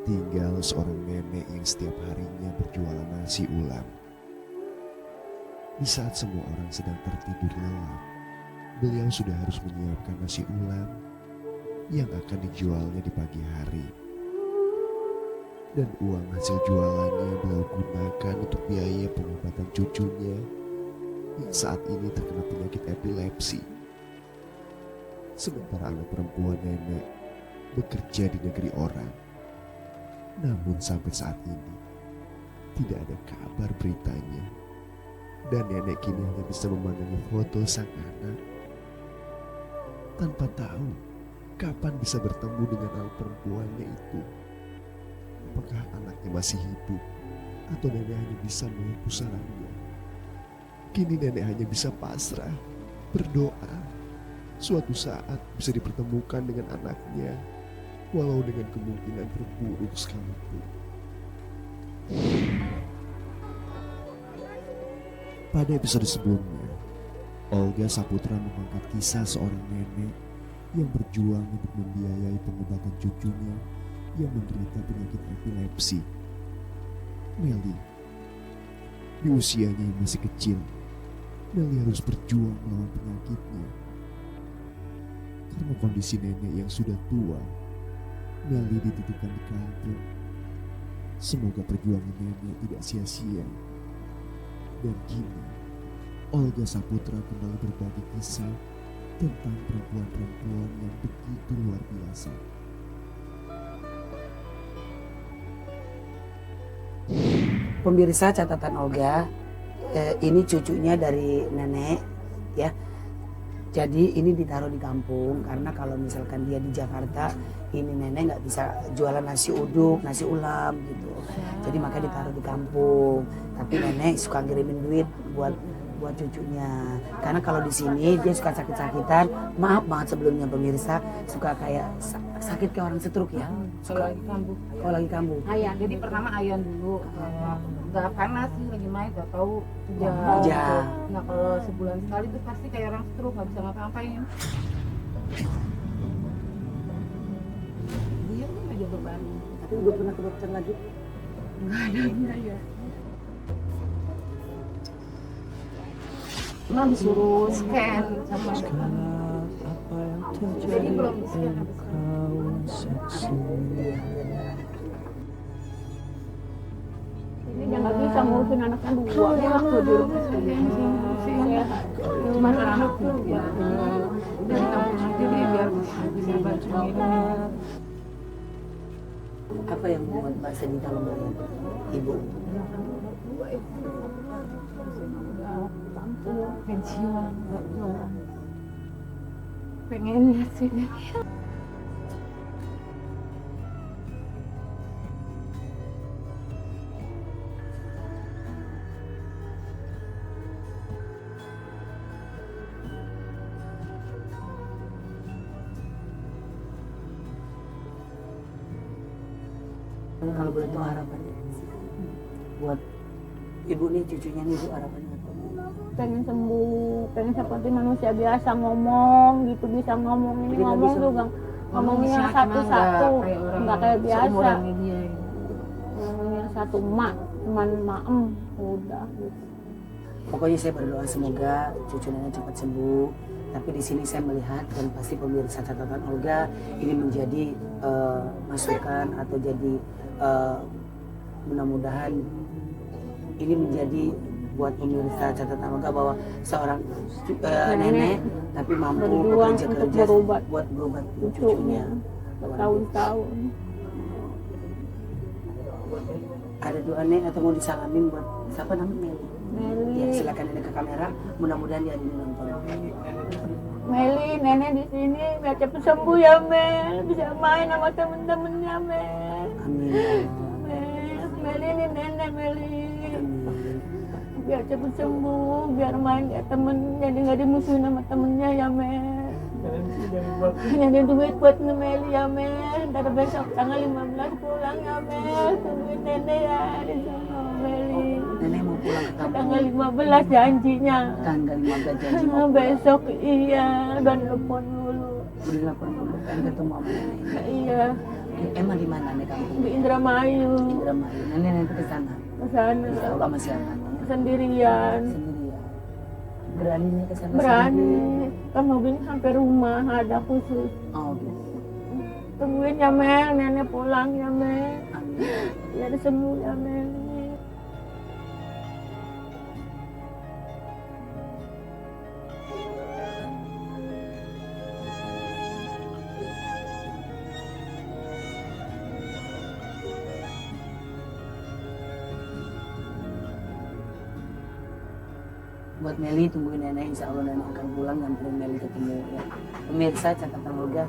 tinggal seorang nenek yang setiap harinya berjualan nasi ulam. Di saat semua orang sedang tertidur lelap, beliau sudah harus menyiapkan nasi ulam yang akan dijualnya di pagi hari. Dan uang hasil jualannya beliau gunakan untuk biaya pengobatan cucunya yang saat ini terkena penyakit epilepsi. Sementara anak perempuan nenek bekerja di negeri orang. Namun sampai saat ini tidak ada kabar beritanya. Dan nenek kini hanya bisa memandangi foto sang anak tanpa tahu kapan bisa bertemu dengan anak perempuannya itu. Apakah anaknya masih hidup atau nenek hanya bisa melihat pusaranya? Kini nenek hanya bisa pasrah, berdoa suatu saat bisa dipertemukan dengan anaknya, walau dengan kemungkinan terburuk sekalipun. Pada episode sebelumnya, Olga Saputra mengangkat kisah seorang nenek yang berjuang untuk membiayai pengobatan cucunya yang menderita penyakit epilepsi. Meli, di usianya yang masih kecil, Meli harus berjuang melawan penyakitnya. Karena kondisi nenek yang sudah tua, Meli dititipkan di kampung. Semoga perjuangan nenek tidak sia-sia. Dan kini, Olga Saputra kembali berbagi kisah tentang perempuan-perempuan yang begitu luar biasa. Pemirsa catatan Olga, ini cucunya dari nenek ya. Jadi ini ditaruh di kampung karena kalau misalkan dia di Jakarta, ini nenek nggak bisa jualan nasi uduk, nasi ulam gitu. Jadi makanya ditaruh di kampung. Tapi nenek suka ngirimin duit buat cucunya. Karena kalau di sini dia suka sakit-sakitan. Maaf banget sebelumnya pemirsa, suka kayak sakit kayak orang stroke ya. Kalau lagi kambuh. Kalau lagi kambuh. Ayan, jadi pertama ayan dulu. Nggak panas sih lagi main, nggak tahu hujan. Hujan. Nah kalau sebulan sekali tuh pasti kayak orang stroke, nggak bisa ngapa-ngapain. Dia tuh aja beban. Tapi udah pernah ke dokter lagi? Nggak ada ya. Cuma disuruh scan sama dokter. Jadi belum di scan. Ini dia nggak bisa ngurusin anaknya dua, dia waktu di rumah saya. Cuma anak tuh ya dari kampung aja deh biar bisa bantu minum. Apa yang membuat Mbak sedih kalau melihat ibu? Pensiun, pengen lihat sini. Kalau boleh tahu harapannya buat ibu nih, cucunya nih, ibu harapannya apa? Pengen sembuh, pengen seperti manusia biasa ngomong gitu, bisa ngomong ini Jadi nggak ngomong bisa juga ngomongnya satu-satu, nggak kayak biasa. Ngomongnya satu mak, cuman maem, udah gitu. Pokoknya saya berdoa semoga cucu nenek cepat sembuh. Tapi di sini saya melihat dan pasti pemirsa catatan Olga ini menjadi masukan atau jadi mudah-mudahan ini menjadi buat pemirsa catatan Olga bahwa seorang nenek tapi mampu berjuang bekerja untuk kerja berobat buat berobat cucunya. bertahun-tahun. Ada doa nek atau mau disalamin buat siapa namanya? Meli, Ya silakan nenek ke kamera. Mudah-mudahan dia ini nonton. Meli, nenek di sini biar cepet sembuh ya Mel, bisa main sama temen-temennya Mel. Amin. Meli ini nenek Meli. Amin. Biar cepet sembuh, biar main kayak temen, jadi nggak dimusuhin sama temennya ya Mel. Nyari duit buat nge-Meli ya Mel. Ntar besok tanggal 15 pulang ya Mel. Tungguin nenek ya di sana Meli. Nenek mau pulang ke kampung. Tanggal 15 janjinya. Tanggal 15 janji mau pulang. Besok iya, udah nelfon dulu. Udah 80 pengen ketemu sama nenek. Iya. Emang di mana nih kampung? Di Indramayu. Indramayu. Nenek ke sana. Ke sana. Sama siapa? Sendirian. Sendirian. Beraninya ke sana Berani. sendiri? Kan mobilnya sampai rumah ada khusus. Oh gitu. Tungguin ya Mel, nenek pulang ya Mel. Amin. Biar sembuh ya Mel. Buat Meli tungguin nenek, insya Allah nenek akan pulang dan Meli ketemu ya. Pemirsa catatan Olga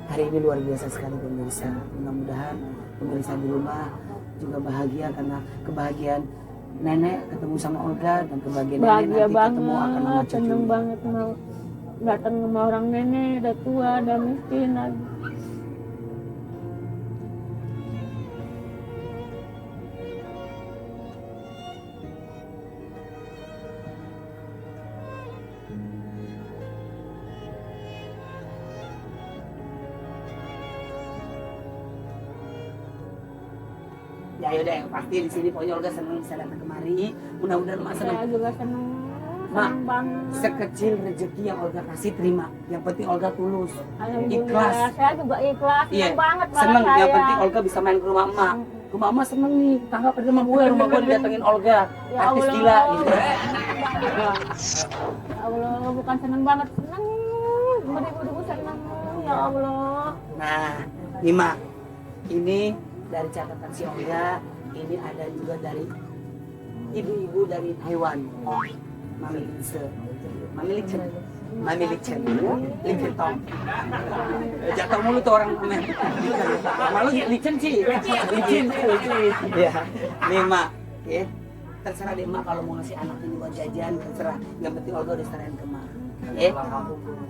hari ini luar biasa sekali pemirsa. Mudah-mudahan pemirsa di rumah juga bahagia karena kebahagiaan nenek ketemu sama Olga dan kebahagiaan nenek Bahagia nanti ketemu akan sama banget, seneng cucunya. banget mau datang sama orang nenek, udah tua, udah miskin lagi. Ya yaudah yang pasti di sini pokoknya Olga senang bisa datang kemari. Mudah-mudahan Mak senang. Saya juga seneng, Mak, seneng banget. sekecil rezeki yang Olga kasih terima. Yang penting Olga tulus, Alhamdulillah, ikhlas. saya juga ikhlas, Iya, seneng banget malah seneng. saya. Yang penting Olga bisa main ke rumah emak. Rumah emak seneng nih, tangga pada rumah gue didatengin Olga. Ya Artis Allah. gila gitu. Ya Allah, bukan seneng banget, seneng. Beribu-ribu seneng, ya Allah. Nah, nih Mak, ini dari catatan si Olga, ini ada juga dari ibu-ibu dari Taiwan. Mami Linse. Mami Licen. Mami Licen. Licen Tong. Jatuh mulu tuh orang komen. Malu Licen sih. Licen. Ya. Nih Mak, ya. Terserah deh Mak kalau mau ngasih anak ini buat jajan, terserah. Yang penting Olga udah serahin ke Mak.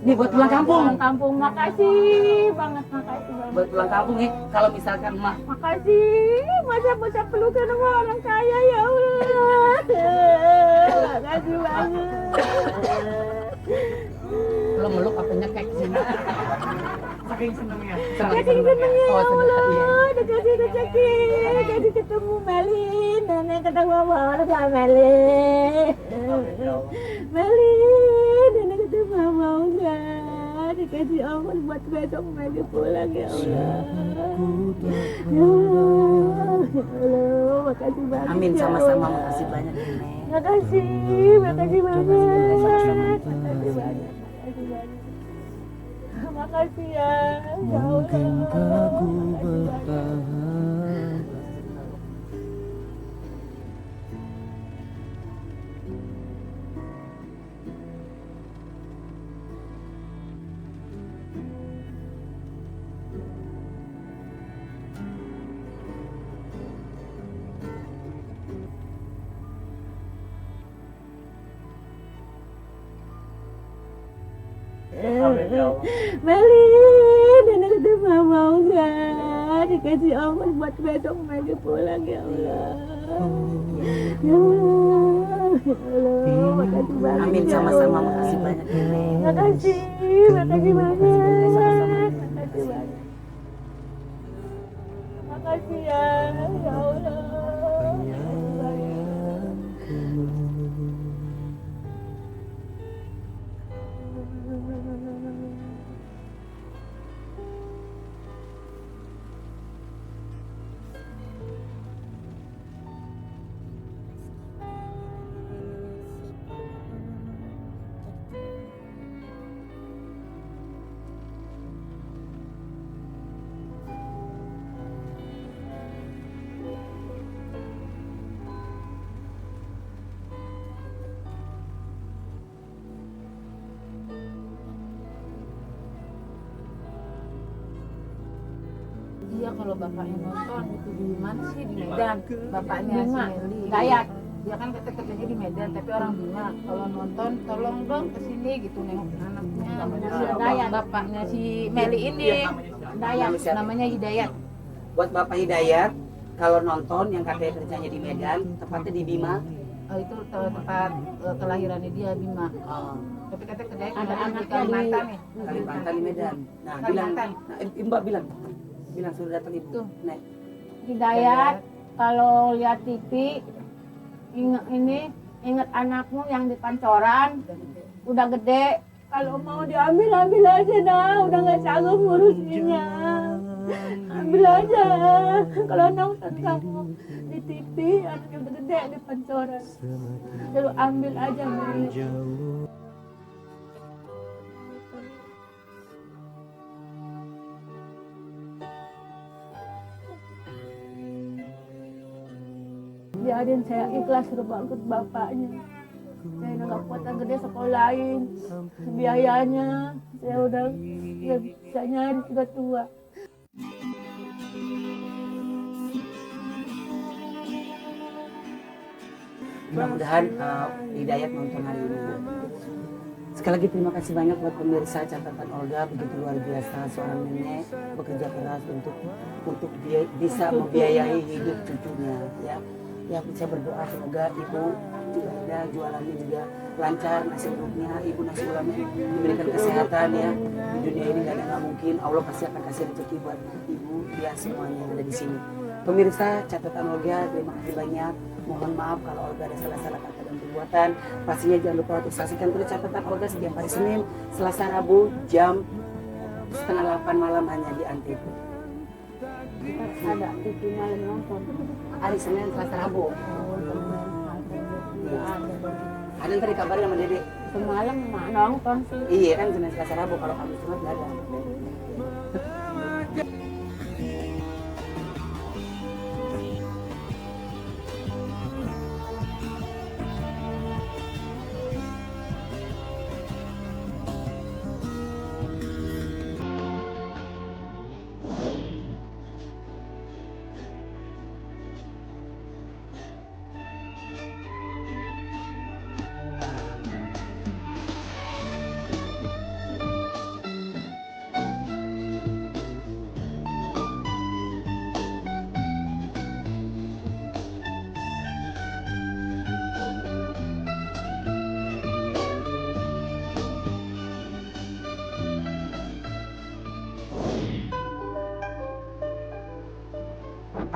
Nih buat pulang kampung. Pulang kampung, makasih banget, makasih banget. Buat pulang kampung ya, kalau misalkan Mak Makasih, masa bocah pelukan sama orang kaya ya Allah. Makasih banget. Lo meluk apa nyekek sini? Saking senengnya. Saking senengnya ya Oh, seneng. Allah, dikasih rezeki, kasih ketemu Meli, nenek ketemu sama orang tua Meli. Meli, nenek ketemu sama Olga, dikasih Allah buat besok Meli pulang ya Allah. Ya Allah, ya Allah, makasih banget. Amin, ya sama-sama, Allah. makasih banyak Nenek. Makasih banget. Makasih banyak. Makasih ya. Ya Allah. Mungkinkah ku Makasih banyak. bertahan? Meli, nenek ketemu sama Olga, dikasih Allah buat besok Meli pulang ya Allah. Ya Allah, ya Allah, makasih banyak. Amin, ya sama-sama, Allah. makasih banyak Nenek. Makasih banget. Makasih banyak. Makasih ya, ya Allah. Makasih banyak. Iya, kalau bapaknya nonton itu di mana sih, di Medan. Bapaknya si Bima, Meli. Dayak. Dia kan kerjanya di Medan, tapi orang Bima. Kalau nonton, tolong dong kesini gitu nengok anaknya. Dayak. Bapaknya si Meli ini. Dayak. Namanya Hidayat. Buat Bapak Hidayat, kalau nonton yang katanya kerjanya di Medan, tepatnya di Bima. Oh, itu tempat kelahirannya dia, Bima. Oh, Tapi katanya kerjanya Ada di anaknya Kalimantan nih. Kalimantan di Medan. Nah, bilang, Kalimantan. Mbak bilang yang sudah datang ibu. Tuh. Nek. Hidayat, kalau lihat TV, ingat anakmu yang di Pancoran, udah gede. Kalau mau diambil, ambil aja dah, udah nggak sanggup ngurusinnya. Ambil aja. Kalau nonton kamu di TV, anaknya udah gede di Pancoran. Lalu ambil aja, Mi. Biarin saya ikhlas suruh ikut bapaknya. Saya udah gak kuat yang gede sekolahin. Biayanya saya udah gak bisa nyari, sudah tua. Mudah-mudahan Hidayat nonton hari ini. Sekali lagi terima kasih banyak buat pemirsa catatan Olga, begitu luar biasa seorang nenek bekerja keras untuk dia bisa membiayai hidup cucunya ya. Ya saya berdoa semoga ibu juga ada jualannya juga lancar, nasi uduknya, ibu nasi ulamnya diberikan kesehatan ya. Di dunia ini nggak ada nggak mungkin, Allah pasti akan kasih rezeki buat ibu ya semuanya yang ada di sini. Pemirsa catatan Olga, terima kasih banyak. Mohon maaf kalau Olga ada salah-salah kata dan perbuatan. Pastinya jangan lupa untuk saksikan terus catatan Olga setiap hari Senin, Selasa, Rabu jam 7:30 malam hanya di Antv. Ada TV malam nonton. Hari Senin, Selasa, Rabu. Ada yang tadi kabarin sama Dede. Semalam mak nonton sih. Iya kan Senin, Selasa, Rabu, kalau Kamis Jumat nggak ada.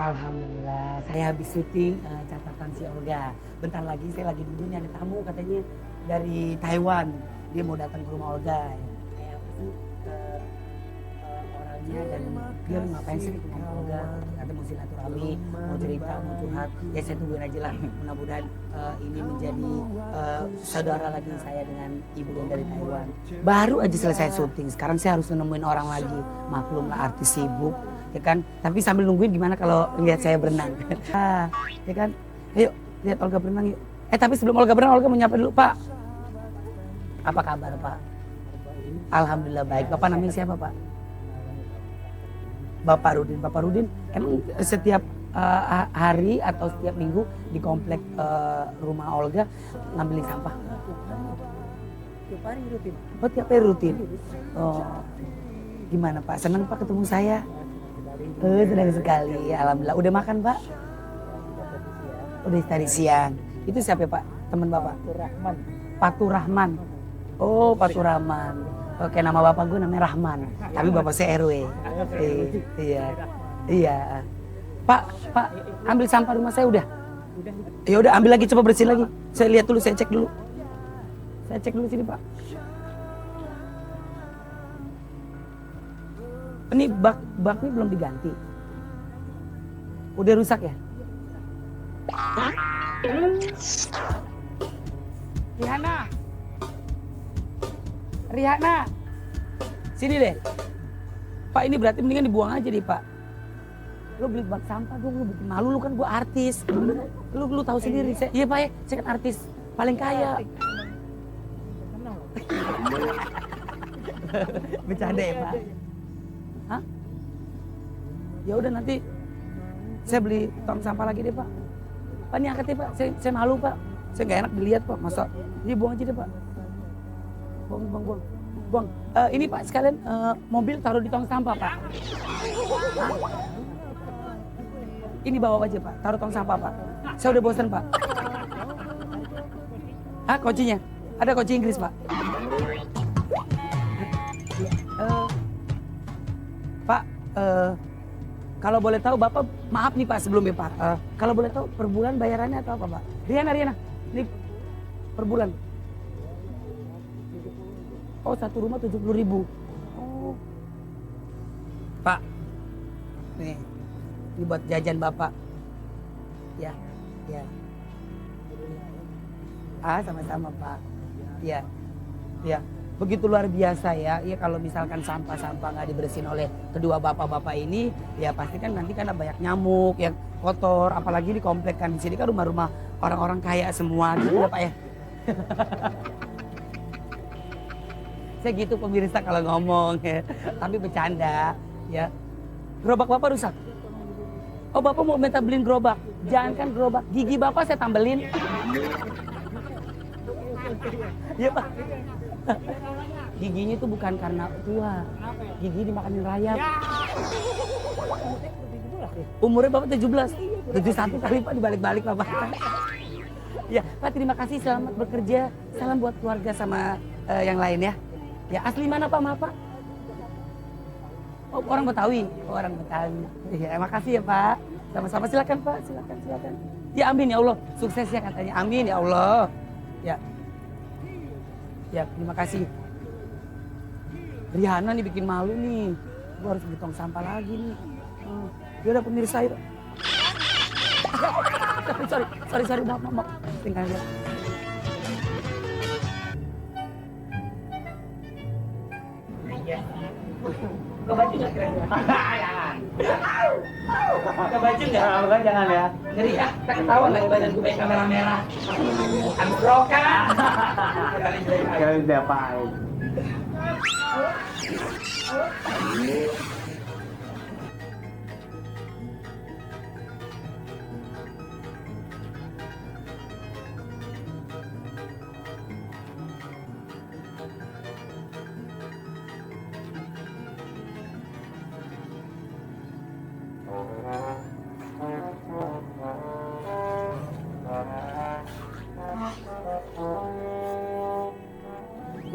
Alhamdulillah, saya habis syuting catatan si Olga. Bentar lagi saya lagi duduk nih, ada tamu katanya dari Taiwan. Dia mau datang ke rumah Olga. Kayak apa sih orangnya dan dia ngapain sih ke rumah Olga? Kata mau silaturahmi, mau cerita, mau curhat. Ya saya tungguin aja lah. Mudah-mudahan ini menjadi saudara lagi saya dengan ibu yang dari Taiwan. Baru aja selesai syuting, sekarang saya harus nemuin orang lagi. Maklum lah artis sibuk. Ya kan, tapi sambil nungguin gimana kalau lihat saya berenang. Ya kan, ayo lihat Olga berenang yuk. Tapi sebelum Olga berenang, Olga mau nyapa dulu, Pak. Apa kabar, Pak? Alhamdulillah baik. Bapak namanya siapa, Pak? Bapak Rudin. Bapak Rudin emang setiap hari atau setiap minggu di komplek rumah Olga ngambilin sampah? Tiap hari rutin. Oh, tiap hari rutin. Oh, gimana Pak? Senang Pak ketemu saya? Senang sekali, alhamdulillah. Udah makan Pak? Udah tadi siang. Itu siapa Pak? Teman Bapak? Patur Rahman. Oh, Patur Rahman. Oke, nama Bapak gue namanya Rahman. Tapi Bapak saya RW. Iya. Pak, ambil sampah rumah saya udah. Ya udah, ambil lagi, coba bersihin lagi. Saya lihat dulu, saya cek dulu. Saya cek dulu sini Pak. Ini baknya belum diganti. Udah rusak ya? Rihanna. Sini deh. Pak, ini berarti mendingan dibuang aja nih Pak. Lu beli bak sampah dong, lu bikin malu, lu kan gua artis. Lu tahu sendiri. Iya Pak ya, saya kan artis paling kaya. Bercanda ya Pak? Hah? Ya udah nanti saya beli tong sampah lagi deh Pak. Pak ini angkat deh Pak, saya malu Pak. Saya nggak enak dilihat Pak, masa ini buang aja deh Pak. Buang. Ini Pak sekalian mobil taruh di tong sampah Pak. Hah? Ini bawa aja Pak, taruh tong sampah Pak. Saya udah bosan Pak. Hah, kuncinya? Ada kunci Inggris Pak. Pak, Kalau boleh tahu Bapak, maaf nih Pak sebelumnya Pak. Kalau boleh tahu per bulan bayarannya atau apa Pak? Riana, ini per bulan. Oh, satu rumah 70.000. Oh. Pak, nih, ini buat jajan Bapak. Ya. Sama-sama Pak. Ya. Begitu luar biasa ya. Ya kalau misalkan sampah-sampah nggak dibersihin oleh kedua bapak-bapak ini, ya pasti kan nanti kan banyak nyamuk yang kotor. Apalagi di komplek kan di sini kan rumah-rumah orang-orang kaya semua gitu ya Pak ya. Saya gitu pemirsa kalau ngomong ya. Tapi bercanda ya. Gerobak Bapak rusak. Oh Bapak mau minta beliin gerobak. Jangan kan gerobak. Gigi Bapak saya tambelin. Iya Pak. Giginya itu bukan karena tua. Gigi dimakanin rayap. Umurnya Bapak 17. 71 kali Pak dibalik-balik Bapak. Ya Pak, terima kasih, selamat bekerja. Salam buat keluarga sama yang lain ya. Ya asli mana Pak, maaf Pak? Oh, orang Betawi. Orang Betawi. Ya, makasih ya Pak. Sama-sama, silakan Pak, silakan. Ya amin ya Allah. Sukses ya katanya. Amin ya Allah. Ya, terima kasih. Riana nih bikin malu nih. Gue harus beli tong sampah lagi nih. Dia udah pemirsa itu. Sorry, maaf. Tinggal lihat. Iya. Ke baju nggak kira-kira? Ke baju nggak? Bukan jangan ya. Ngeri ya, tak ketahuan lagi badan gue kayak kamera merah. Habis brokan. Kalian diapain?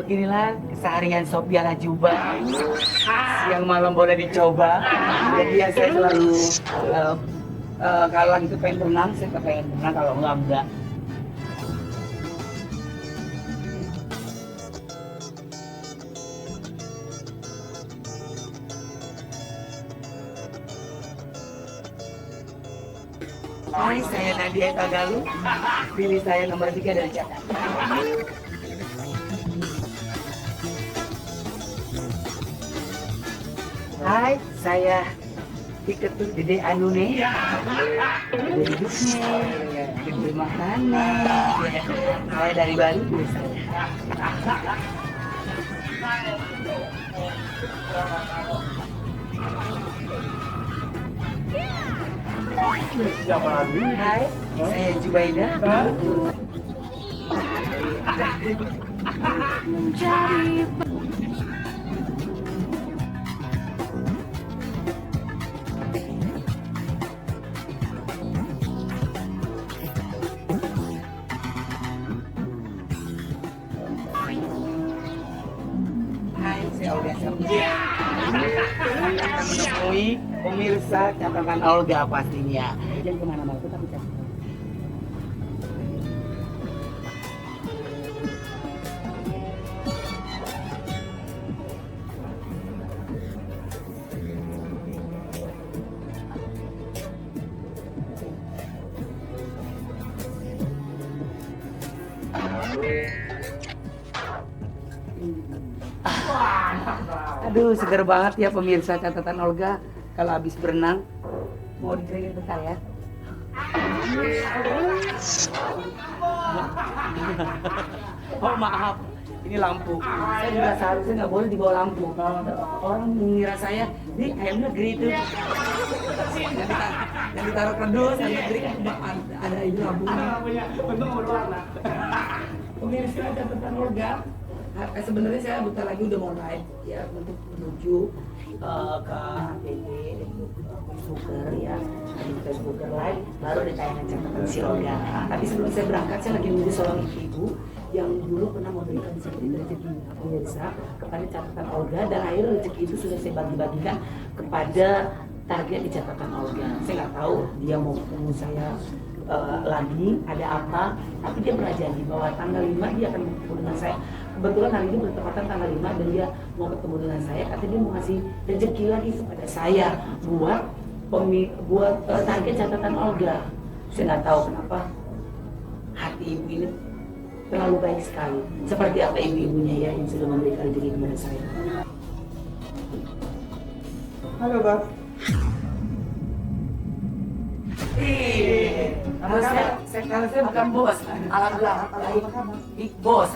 Beginilah keseharian Sophia Lajuba. Siang malam boleh dicoba. Jadi ya saya selalu kalau lagi pengen berenang, saya pengen berenang, kalau enggak. Hai, saya Nadia Tagalu. Pilih saya nomor 3 dari Jakarta. Hai, saya Diketuk Dede Anune. Hidupnya, diberi makanan. Saya dari Bali biasanya. Siapa lagi? Hai, saya Jubaida. Mencari menemui pemirsa catatan Olga pastinya. Jangan kemana-mana, tetap bisa. Aduh, seger banget ya pemirsa catatan Olga. Kalau habis berenang, mau dikeringin bentar ya. Oh maaf, ini lampu. Saya juga seharusnya nggak boleh dibawa lampu. Orang mengira saya, ini ayam negeri itu. Yang ditaruh kerdus, ayam negeri kan ada ini lampunya. Untung berwarna. Pemirsa catatan Olga. Sebenarnya saya bentar lagi udah mau naik ya untuk menuju ke HPD Facebooker ya, di Facebooker Live baru ada tayangan catatan si Olga. Tapi sebelum saya berangkat saya lagi nunggu seorang ibu yang dulu pernah memberikan rezeki pemirsa kepada catatan Olga, dan akhirnya rezeki itu sudah saya bagi-bagikan kepada target di catatan Olga. Saya nggak tahu dia mau ketemu saya lagi, ada apa, tapi dia pernah janji bahwa tanggal 5 dia akan ketemu dengan saya. Kebetulan hari ini bertepatan tanggal 5 dan dia mau ketemu dengan saya, katanya dia mau ngasih rezeki lagi kepada saya buat target catatan Olga. Saya nggak tahu kenapa hati ibu ini terlalu baik sekali. Seperti apa ibu-ibunya ya yang sudah memberikan rezeki kepada saya. Halo, Bang. Kalau saya bukan bos, alhamdulillah, big boss.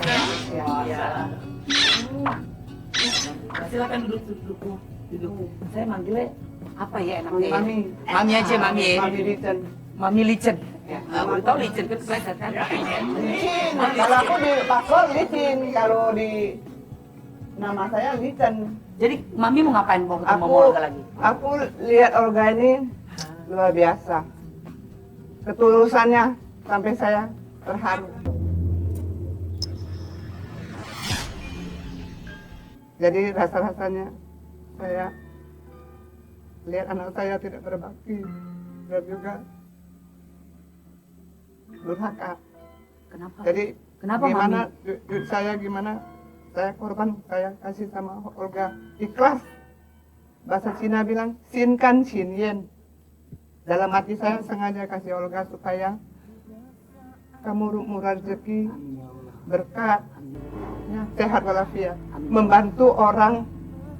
Ya. Silakan duduk. Saya manggilnya apa ya enaknya? Mami. Mami aja, Mami ya. Mami Licen. Mami Licen. Baru tahu Licen kan pleset kan? Kalau aku di paspor Licin, kalau di nama saya Licen. Jadi Mami mau ngapain? Mau ketemu Olga lagi? Aku lihat Olga ini luar biasa. Ketulusannya sampai saya terharu. Jadi rasa-rasanya saya lihat anak saya tidak berbakti dan juga durhaka. Kenapa? Jadi Kenapa, gimana Mami? duit saya gimana saya korban saya kasih sama Olga ikhlas. Bahasa Cina bilang sin kan sin yen. Dalam hati saya sengaja kasih Olga supaya kamu murah rezeki, berkat, ya, sehat walafiat, membantu orang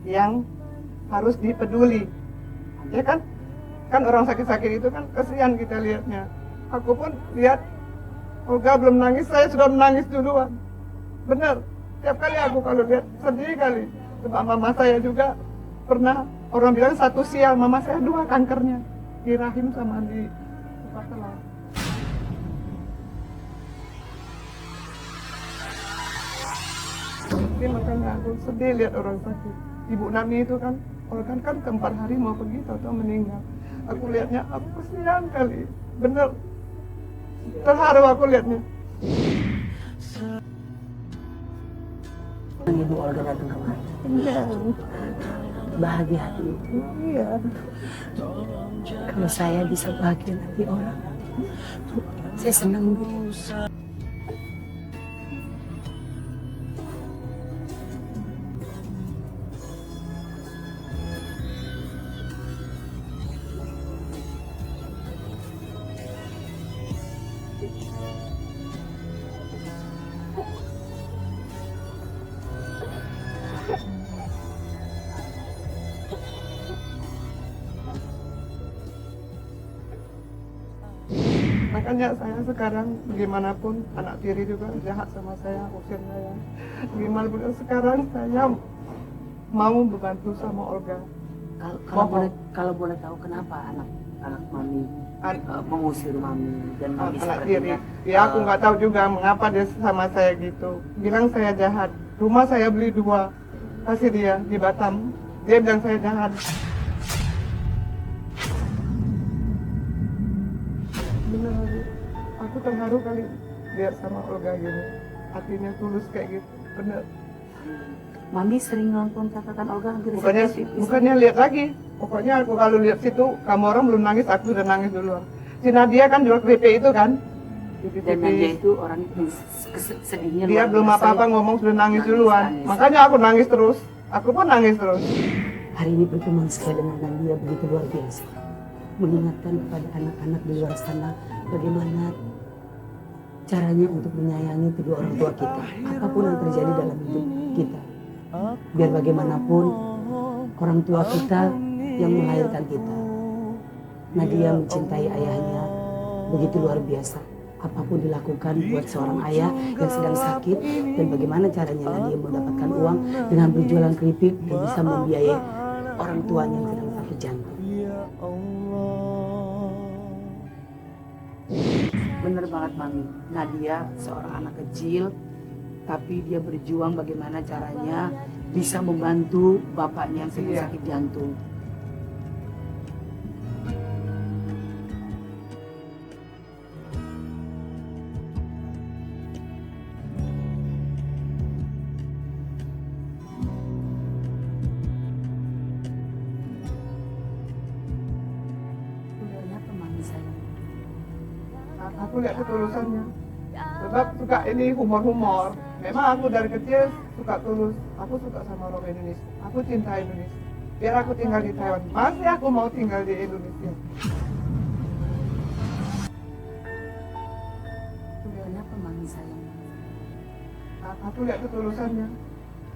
yang harus dipeduli. Ya kan? Kan orang sakit-sakit itu kan kasihan kita lihatnya. Aku pun lihat Olga belum nangis, saya sudah menangis duluan. Benar. Tiap kali aku kalau lihat sedih kali. Sebab mama saya juga pernah orang bilang satu sial, mama saya 2 kankernya di rahim sama di kepala. Jadi makanya aku sedih lihat orang sakit. Ibu Nami itu kan, Olga kan ke-4 hari mau pergi, tahu-tahu meninggal. Aku lihatnya, aku kesian kali. Bener. Terharu aku lihatnya. Ibu Olga datang kemari. Bahagia hati ibu. Iya. Kalau saya bisa bahagia hati orang, saya senang Bu. Makanya saya sekarang bagaimanapun anak tiri juga jahat sama saya, usir saya. Gimana pun sekarang saya mau membantu sama Olga. Kalau boleh tahu kenapa anak Mami mengusir Mami dan Mami Anak seperti tiri. Ya aku nggak tahu juga mengapa dia sama saya gitu. Bilang saya jahat. Rumah saya beli 2, kasih dia di Batam. Dia bilang saya jahat. Benar, aku terharu kali lihat sama Olga gini, hatinya tulus kayak gitu, bener. Mami sering nonton catatan Olga hampir Bukannya lihat lagi, pokoknya aku kalau lihat situ, kamu orang belum nangis, aku udah nangis duluan. Si Nadia kan jual keripik itu kan, dan Nadia itu orang sedihnya dia luar belum biasa. apa-apa ngomong sudah nangis duluan, nangis. makanya aku nangis terus, aku pun nangis terus. Hari ini pertemuan saya dengan Nadia begitu luar biasa, mengingatkan kepada anak-anak di luar sana bagaimana caranya untuk menyayangi kedua orang tua kita, apapun yang terjadi dalam hidup kita. Biar bagaimanapun orang tua kita yang melahirkan kita. Nadia mencintai ayahnya begitu luar biasa. Apapun dilakukan buat seorang ayah yang sedang sakit, dan bagaimana caranya Nadia mendapatkan uang dengan berjualan keripik dan bisa membiayai orang tuanya yang sedang sakit jantung. Bener banget Mami, Nadia seorang anak kecil, tapi dia berjuang bagaimana caranya bisa membantu bapaknya yang sedang sakit jantung. Aku lihat ketulusannya. Sebab suka ini humor-humor. Memang aku dari kecil suka tulus. Aku suka sama orang Indonesia. Aku cinta Indonesia. Biar aku tinggal di Taiwan. Masih aku mau tinggal di Indonesia. Kenapa mami sayang? Aku lihat ketulusannya.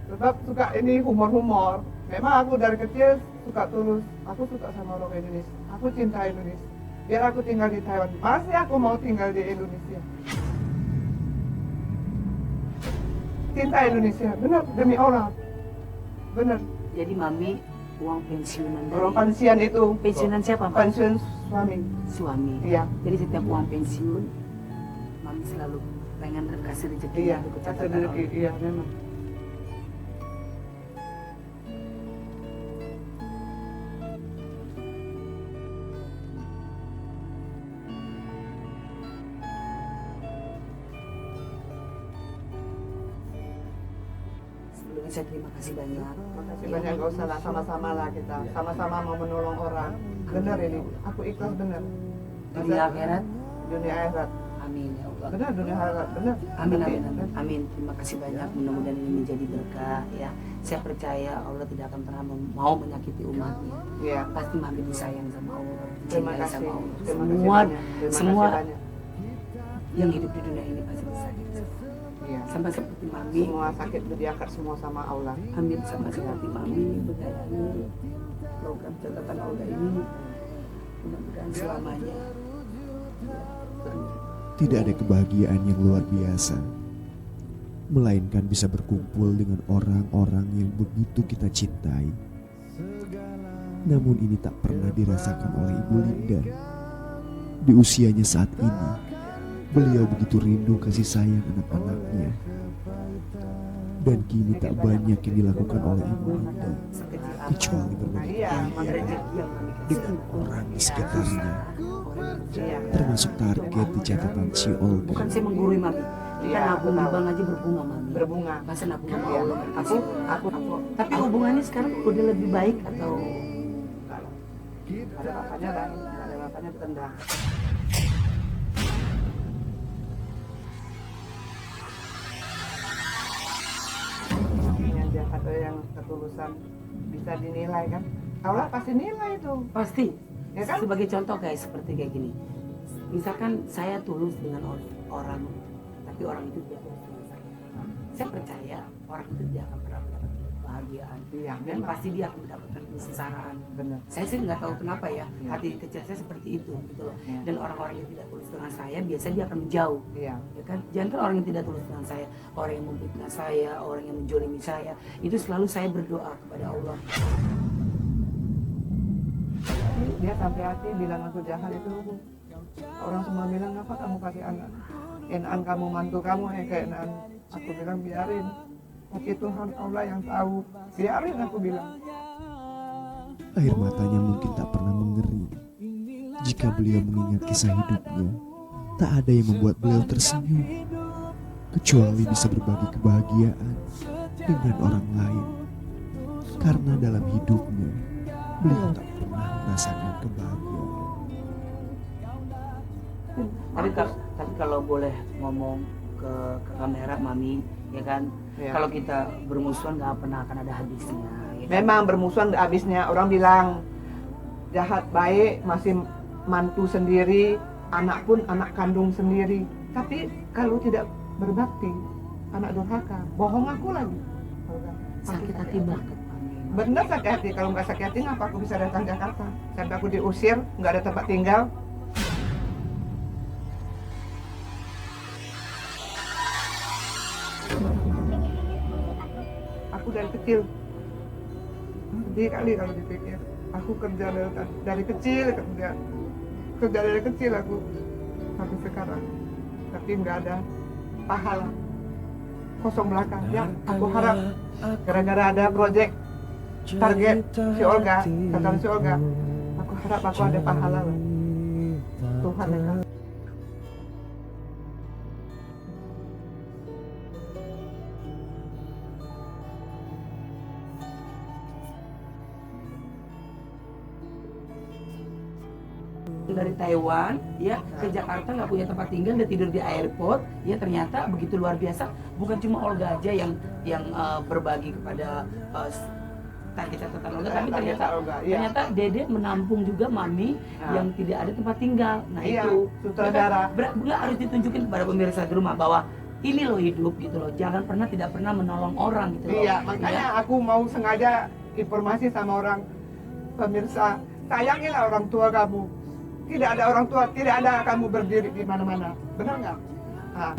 Sebab suka ini humor-humor. Memang aku dari kecil suka tulus. Aku suka sama orang Indonesia. Aku cinta Indonesia. Biar aku tinggal di Taiwan. Masih aku mau tinggal di Indonesia. Cinta Indonesia, benar, demi Allah. Benar. Jadi mami uang pensiunan dari Orang pensiun itu. pensiunan siapa, Pak? Pensiun suami. Suami. Iya. Jadi setiap uang pensiun mami selalu pengen kasih rezeki Iya, untuk kasih catatan rezeki. Allah. Iya, memang. Sebelumnya saya terima kasih banyak. Makasih banyak, gak usah lah, sama-sama lah kita. Sama-sama mau menolong orang. Benar ini, aku ikhlas benar. Dunia akhirat, Dunia akhirat. amin ya Allah. Benar, dunia akhirat, benar. Amin, amin, amin, amin. Terima kasih banyak. Mudah-mudahan ini menjadi berkah ya. Saya percaya Allah tidak akan pernah mau menyakiti umatnya. Iya. Pasti mami disayang sama Allah, Terima dicintai kasih. sama Allah. Terima kasih Semua, banyak. Terima semua kasih banyak. yang hidup di dunia ini pasti disayang. Iya. Sama seperti mami, Semua sakit diangkat semua sama Allah. amin, sama seperti mami menyayangi program catatan Allah ini. Mudah-mudahan selamanya. Tidak ada kebahagiaan yang luar biasa, melainkan bisa berkumpul dengan orang-orang yang begitu kita cintai. Namun ini tak pernah dirasakan oleh Ibu Linda. Di usianya saat ini, beliau begitu rindu kasih sayang anak-anaknya. Dan kini tak banyak yang dilakukan oleh Ibu Linda, kecuali berbagi Iya, Rezeki yang mami kasih. dengan orang di sekitarnya, iya. termasuk target di catatan si Olga. Bukan saya menggurui mami. Kita Iya, nabung di betul. bank aja berbunga mami. Berbunga. Masa nabung sama Iya. Allah? Aku. Tapi hubungannya sekarang udah lebih baik atau Ada bapaknya dan ada bapaknya bertendang. Yang jahat atau yang ketulusan bisa dinilai kan? Allah pasti nilai itu. pasti? Ya kan? Sebagai contoh guys, seperti kayak gini. Misalkan saya tulus dengan orang, tapi orang itu tidak tulus dengan saya. Saya percaya orang itu tidak akan pernah mendapatkan kebahagiaan. Iya, Dan memang. pasti dia akan mendapatkan kesengsaraan. Benar. Saya sih nggak tahu kenapa ya, Iya. hati kecil saya seperti itu gitu loh. Iya. Dan orang-orang yang tidak tulus dengan saya biasanya dia akan menjauh. Iya. Ya kan, jangan kan orang yang tidak tulus dengan saya, orang yang memfitnah saya, orang yang menjolimi saya, itu selalu saya berdoa kepada Allah. Dia sampai hati bilang aku jahat itu. Orang semua bilang apa kamu kasih anak? Enak kamu mantu kamu kayak enak. Aku bilang biarin. Tapi Tuhan Allah yang tahu. Biarin aku bilang. Air matanya mungkin tak pernah mengering. Jika beliau mengingat kisah hidupnya, tak ada yang membuat beliau tersenyum, kecuali bisa berbagi kebahagiaan dengan orang lain. Karena dalam hidupnya, beliau tak pernah merasakan kebahagiaan. Tapi kalau boleh ngomong ke kamera mami, ya kan, Iya. kalau kita bermusuhan nggak pernah akan ada habisnya. Ya kan? Memang bermusuhan habisnya. Orang bilang jahat baik masih mantu sendiri, anak pun anak kandung sendiri. Tapi kalau tidak berbakti, anak durhaka, bohong aku lagi. Sakit hati banget mami. Benar sakit hati. Kalau nggak sakit hati, ngapa aku bisa datang Jakarta? Sampai aku diusir, nggak ada tempat tinggal. Aku dari kecil, sedih kali kalau dipikir. Aku kerja dari kecil, kerja dari kecil aku sampai sekarang. Tapi nggak ada pahala, kosong belakang. Ya, aku harap gara-gara ada proyek target si Olga, kata si Olga, aku harap aku ada pahala lah. Tuhan yang kasih. Dari Taiwan ya ke Jakarta nggak punya tempat tinggal, dia tidur di airport ya. Ternyata begitu luar biasa, bukan cuma Olga aja yang berbagi kepada target catatan Olga, tapi ternyata Dede menampung juga Mami yang tidak ada tempat tinggal. Nah itu sutradara. Nggak harus ditunjukin kepada pemirsa di rumah bahwa ini loh hidup gitu loh, jangan tidak pernah menolong orang gitu loh. Iya, makanya aku mau sengaja informasi sama orang pemirsa, sayangilah orang tua kamu. Tidak ada orang tua, tidak ada kamu berdiri di mana-mana. Benar nggak? Nah.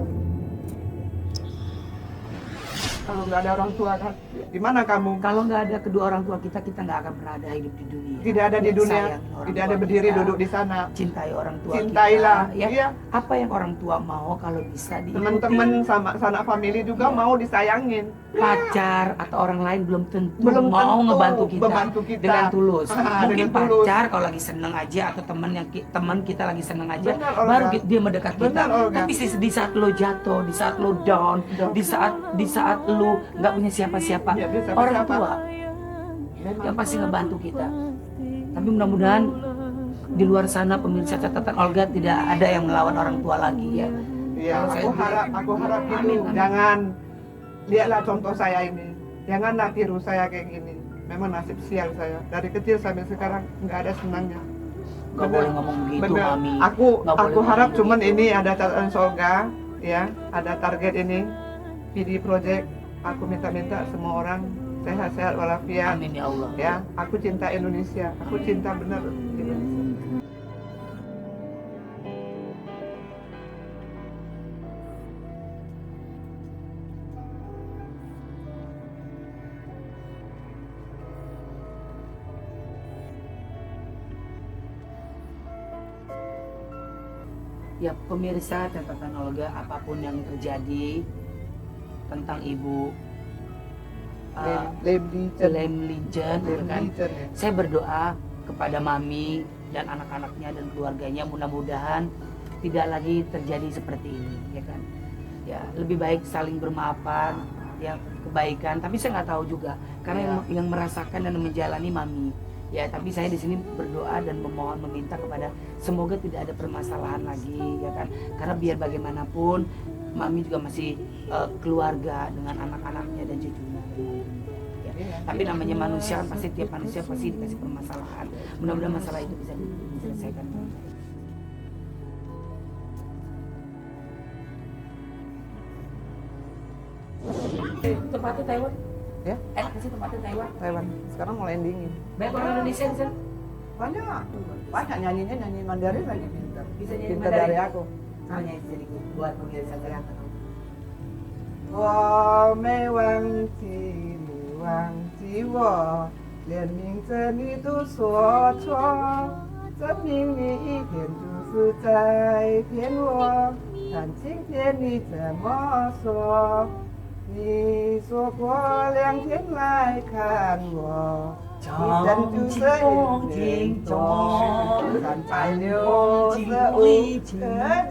Kalau nggak ada orang tua kan, di mana kamu? Kalau nggak ada kedua orang tua kita nggak akan pernah ada hidup di dunia. Tidak ada di dunia, Sayangi orang tidak tua ada berdiri kita, duduk di sana. Cintai orang tua Cintailah, kita. Ya, iya. apa yang orang tua mau kalau bisa diikuti. Teman-teman sama sanak famili juga mau disayangin. Pacar atau orang lain belum tentu Belum mau tentu ngebantu kita, membantu kita. dengan tulus. Mungkin Dengan tulus. pacar kalau lagi seneng aja atau teman kita lagi seneng aja, Benar, Olga. baru dia mendekat kita. Benar, Olga. Tapi di saat lo jatuh, di saat lo down, di saat lo nggak punya siapa-siapa, Nggak punya orang siapa-siapa. tua yang pasti ngebantu kita. Tapi mudah-mudahan di luar sana pemirsa catatan Olga tidak ada yang melawan orang tua lagi ya. Iya, Kalau aku harap gitu. Amin, amin. Jangan lihatlah contoh saya ini. Janganlah tiru saya kayak gini. Memang nasib sial saya. Dari kecil sampai sekarang nggak ada senangnya. Gak boleh ngomong begitu, Bener. Mami. Aku Nggak boleh ngomong harap begitu. cuman ini ada catatan Olga, ya, ada target ini. PD Project. Aku minta semua orang sehat-sehat walafiat. Amin ya Allah. Ya, aku cinta Indonesia. Aku cinta benar Indonesia. Ya pemirsa catatan Olga, apapun yang terjadi tentang ibu Lem Legend. Lem Legend, Lem kan? Legend, ya. Saya berdoa kepada Mami dan anak-anaknya dan keluarganya, mudah-mudahan tidak lagi terjadi seperti ini, ya kan? Ya lebih baik saling bermaafan, ya kebaikan. Tapi saya nggak tahu juga, karena yang merasakan dan menjalani Mami. Ya, tapi saya di sini berdoa dan memohon meminta kepada semoga tidak ada permasalahan lagi, ya kan? Karena biar bagaimanapun Mami juga masih keluarga dengan anak-anaknya dan cucunya. Ya. Tapi namanya manusia, pasti tiap manusia pasti dikasih permasalahan. Mudah-mudahan masalah itu bisa diselesaikan. Tempatnya Taiwan? Ya, Enak sih tempatnya Taiwan. Taiwan. Sekarang mulai dingin. Banyak orang Indonesia di sana. Banyak nyanyinya nyanyi Mandarin lagi pintar. Bisa nyanyi Pintar Mandarin? dari aku. Hanya jadi buat pemirsa terang. 我没忘记你忘记我，连名字你都说错，证明你一天就是在骗我。但今天你怎么说？你说过2天来看我。你真就是一见钟，365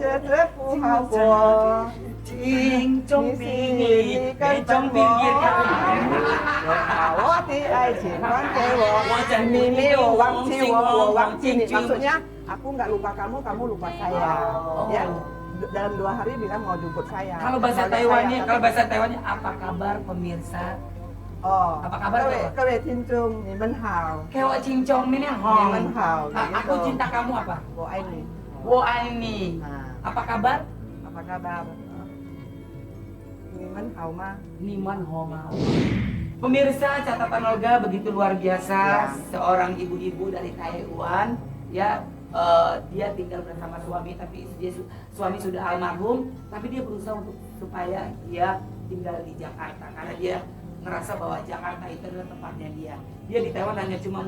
日日不好过。情中比你更中比你把我的爱情还给我，你没有忘记我，我忘记你。Maksudnya, aku nggak lupa kamu, kamu lupa saya. Ya, dalam 2 hari bilang mau jemput saya. Kalau bahasa Taiwannya, apa kabar pemirsa? Oh, apa kabar? 各位听众，你们好。 Kewa cincong ini你 hong. 们好。 Aku cinta kamu apa? 我爱你。 Wo ini. Nah, Apa kabar? apa kabar? 你们好吗？ Niman hong. Pemirsa catatan Olga begitu luar biasa. Ya. Seorang ibu-ibu dari Taiwan, ya. Dia tinggal bersama suami, tapi suami sudah almarhum, tapi dia berusaha untuk supaya dia tinggal di Jakarta karena dia ngerasa bahwa Jakarta itu adalah tempatnya dia. Dia di Taiwan hanya cuma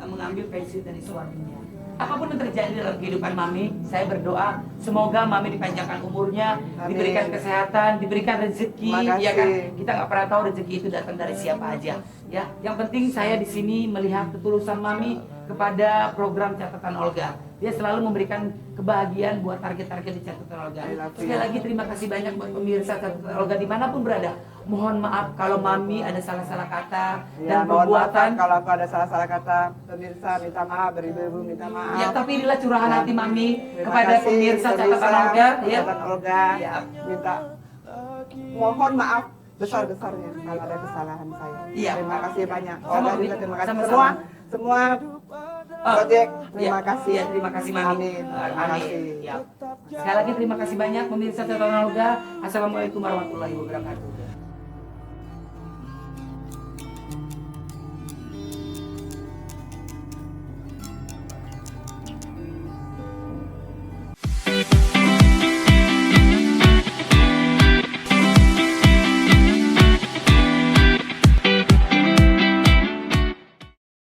mengambil pensiun dari suaminya. Apapun yang terjadi dalam kehidupan Mami, saya berdoa semoga Mami dipanjangkan umurnya, Amin. diberikan kesehatan, diberikan rezeki, Makasih. ya kan? Kita nggak pernah tahu rezeki itu datang dari siapa aja. Ya, yang penting saya di sini melihat ketulusan Mami kepada program catatan Olga. Dia selalu memberikan kebahagiaan buat target-target di catatan Olga. Sekali lagi terima kasih banyak buat pemirsa catatan Olga dimanapun berada. Mohon maaf kalau Mami ada salah-salah kata dan mohon maaf perbuatan. kalau aku ada salah-salah kata. Pemirsa minta maaf, beribu-ibu minta maaf. Ya, tapi inilah curahan hati Mami Terima kepada kasih, pemirsa catatan Olga. Ya. Catatan Olga. Ya. Minta mohon maaf besar-besarnya kalau ada kesalahan saya. Iya. Terima kasih banyak. Sama, Olga Umi. juga terima kasih Sama-sama. semua proyek. Terima Ya, kasih. ya, terima kasih Mami. Amin. Terima Amin. kasih. Ya. Sekali lagi terima kasih banyak pemirsa catatan Olga. Assalamualaikum warahmatullahi wabarakatuh.